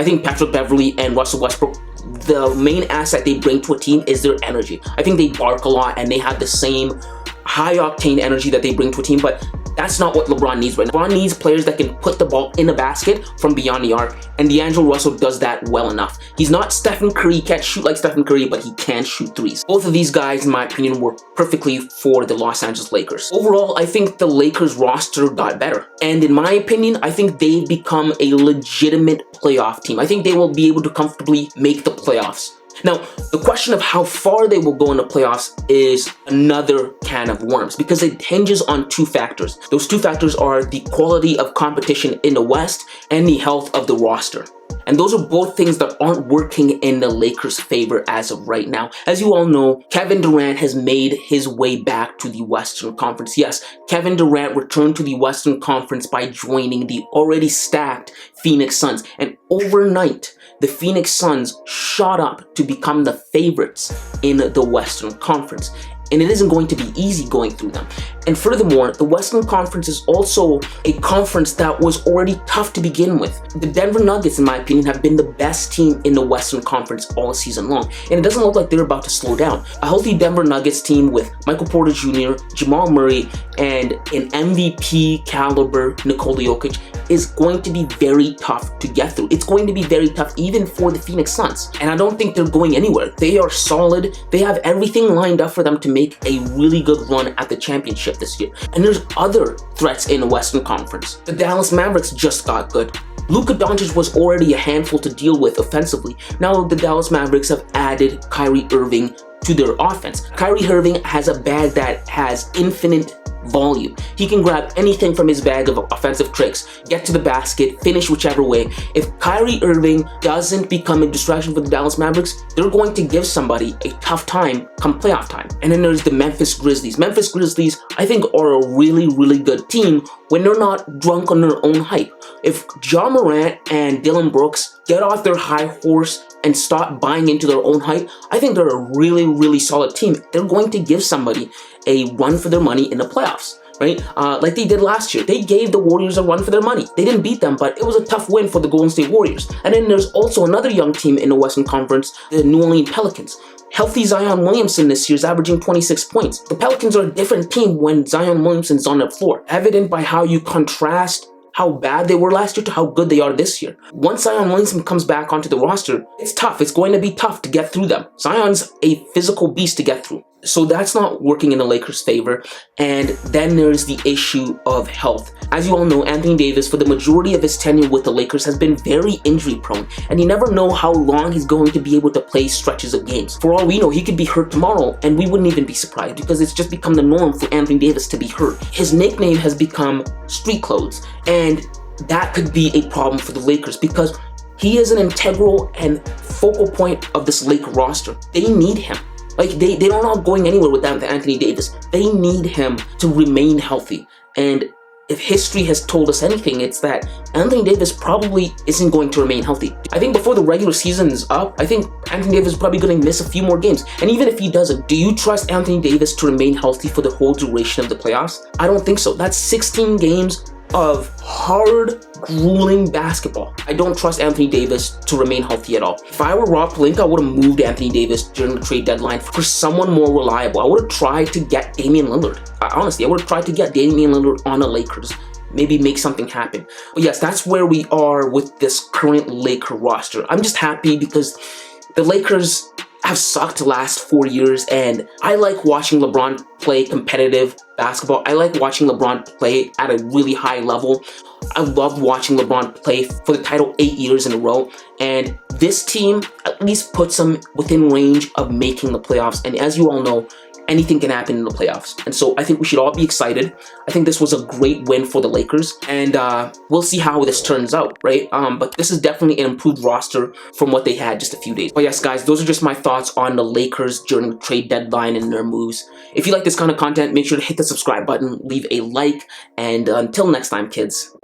I think Patrick Beverley and Russell Westbrook, the main asset they bring to a team is their energy. I think they bark a lot and they have the same high-octane energy that they bring to a team, but that's not what LeBron needs right now. LeBron needs players that can put the ball in the basket from beyond the arc, and D'Angelo Russell does that well enough. He's not Stephen Curry, he can't shoot like Stephen Curry, but he can shoot threes. Both of these guys, in my opinion, work perfectly for the Los Angeles Lakers. Overall, I think the Lakers roster got better, and in my opinion, I think they've become a legitimate playoff team. I think they will be able to comfortably make the playoffs. Now, the question of how far they will go in the playoffs is another can of worms because it hinges on two factors. Those two factors are the quality of competition in the West and the health of the roster. And those are both things that aren't working in the Lakers' favor as of right now. As you all know, Kevin Durant has made his way back to the Western Conference. Yes, Kevin Durant returned to the Western Conference by joining the already stacked Phoenix Suns. And overnight, the Phoenix Suns shot up to become the favorites in the Western Conference. And it isn't going to be easy going through them. And furthermore, the Western Conference is also a conference that was already tough to begin with. The Denver Nuggets, in my opinion, have been the best team in the Western Conference all season long. And it doesn't look like they're about to slow down. A healthy Denver Nuggets team with Michael Porter Jr., Jamal Murray, and an MVP caliber Nikola Jokic is going to be very tough to get through. It's going to be very tough even for the Phoenix Suns. And I don't think they're going anywhere. They are solid. They have everything lined up for them to make a really good run at the championship this year. And there's other threats in the Western Conference. The Dallas Mavericks just got good. Luka Doncic was already a handful to deal with offensively. Now the Dallas Mavericks have added Kyrie Irving to their offense. Kyrie Irving has a bag that has infinite volume. He can grab anything from his bag of offensive tricks, get to the basket, finish whichever way. If Kyrie Irving doesn't become a distraction for the Dallas Mavericks, they're going to give somebody a tough time come playoff time. And then there's the Memphis Grizzlies. Memphis Grizzlies, I think, are a really, really good team when they're not drunk on their own hype. If Ja Morant and Dillon Brooks get off their high horse and stop buying into their own hype, I think they're a really, really solid team. They're going to give somebody a run for their money in the playoffs, right? Like they did last year. They gave the Warriors a run for their money. They didn't beat them, but it was a tough win for the Golden State Warriors. And then there's also another young team in the Western Conference, the New Orleans Pelicans. Healthy Zion Williamson this year is averaging 26 points. The Pelicans are a different team when Zion Williamson's on the floor, evident by how you contrast how bad they were last year to how good they are this year. Once Zion Williamson comes back onto the roster, it's tough. It's going to be tough to get through them. Zion's a physical beast to get through. So that's not working in the Lakers' favor. And then there's the issue of health. As you all know, Anthony Davis, for the majority of his tenure with the Lakers, has been very injury prone. And you never know how long he's going to be able to play stretches of games. For all we know, he could be hurt tomorrow and we wouldn't even be surprised because it's just become the norm for Anthony Davis to be hurt. His nickname has become Street Clothes. And that could be a problem for the Lakers because he is an integral and focal point of this Laker roster. They need him. Like, they're not going anywhere without Anthony Davis. They need him to remain healthy. And if history has told us anything, it's that Anthony Davis probably isn't going to remain healthy. I think before the regular season is up, I think Anthony Davis is probably going to miss a few more games. And even if he doesn't, do you trust Anthony Davis to remain healthy for the whole duration of the playoffs? I don't think so. That's 16 games of hard, grueling basketball. I don't trust Anthony Davis to remain healthy at all. If I were Rob Pelinka, I would have moved Anthony Davis during the trade deadline for someone more reliable. I would have tried to get Damian Lillard. Honestly, I would have tried to get Damian Lillard on the Lakers. Maybe make something happen. But yes, that's where we are with this current Laker roster. I'm just happy because the Lakers have sucked the last 4 years, and I like watching LeBron play competitive basketball. I like watching LeBron play at a really high level. I love watching LeBron play for the title 8 years in a row, and this team at least puts them within range of making the playoffs. And as you all know, anything can happen in the playoffs. And so I think we should all be excited. I think this was a great win for the Lakers, and we'll see how this turns out, right? But this is definitely an improved roster from what they had just a few days. But yes, guys, those are just my thoughts on the Lakers during the trade deadline and their moves. If you like this kind of content, make sure to hit the subscribe button, leave a like, and until next time, kids.